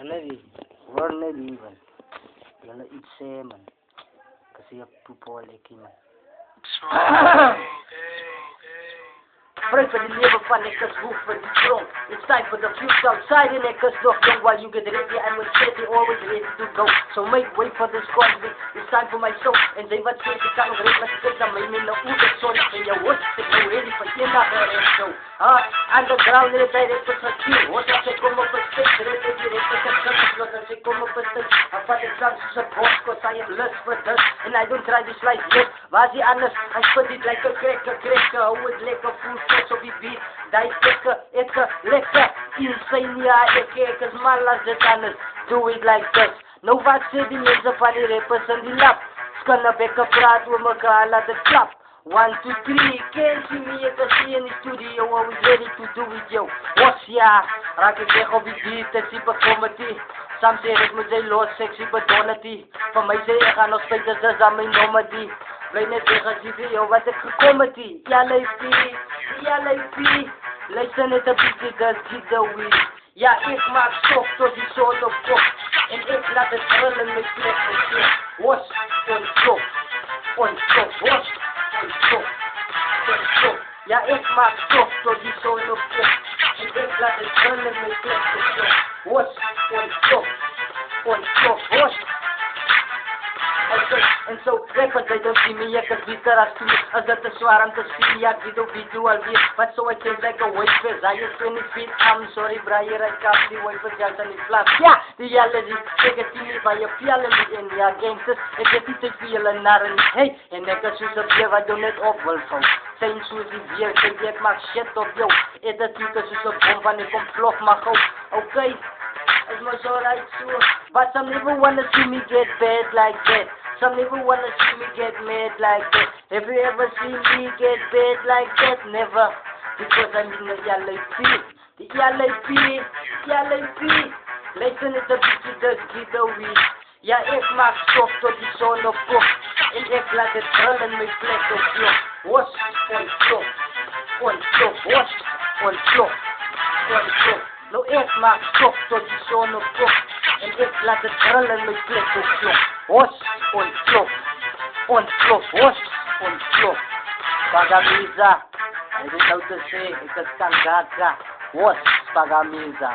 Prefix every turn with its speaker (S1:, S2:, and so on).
S1: Anadi, warnadi man. Yana itse man. Kasi pupol ekin. Pray for the liver fun, cause roof for the throne. It's time for the fuse outside in it, cause look young while you get ready. I'm with steady, always ready to go. So make way for this conflict. It's time for my soul. And they would say the kind of great message that made me know who the soul is. And you would say, no, ready for you, not ready. So, underground, ready for the team. What I say, come up with stage, ready for the say, come up with stage. I'm for the drums to support, cause I am lust for dust. And I don't try this life yet. Wazi honest, I spit it like a cracker. Who would lick a food? So we beat, die it's a lekker, insane, ja, cause malas the tanners do it like this. No wat sê die mense van die rappers in die lap, skanne bekke praat oor mekaar, laat het klap. 1, 2, 3, can't see me, ek is hier in die studio, always ready to do it, yo. Was ja, raak ek weg op die beat, ek sê comedy. Some say ek moet sy los, sexy bedonnety. Van my sê ek gaan nog spijt, dis aan my nomedy. Bly net weg as jy vir jou wat ek gekom het hier. Ja, lyfie, luister net een bietjie, dis giet the weed. Ja, ek maak sok tot die zon op kop. En ek laat het ril in my plek en sê, was, onstop. Ja, ek maak sok tot die zon op kop. En ek laat het ril in my plek en sê, was, onstop. En so, rappers, they don't see me, ek is beter as toe. As dit is zwaar om te spelen, ja, ek weet of die doe alweer. But so I taste like a waitress, I is 20 feet, I'm sorry, Brian, I can't die wipers, juist aan die flas. Ja, die jelle die, ek het die nie van je piel in die en ja, gangsters, ek het die te veel en narren. Hey, en ek is soos op jou wat jou net op wil vou. Zijn soos die weer, kijk, ek maak shit op jou. Het het niet soos op bom van, ek kom vlog maar gauw. Okay, it's much alright so. But some never wanna see me get bad like that. Some never wanna see me get mad like that. Have you ever seen me get bad like that? Never. Because I'm in the LAP. The LAP. Luister net 'n bietjie, dis giet the weed. Ja, ek maak stof tot die zon op kop. En ek laat het ril in my plek op klop. Was, onstop. Nou ek maak stof tot die zon op kop. En ek laat het ril in my plek op klop. Was, onstop. Pagamiza. Hy weet nou te sê, ek is Kangaka. Was, Pagamiza.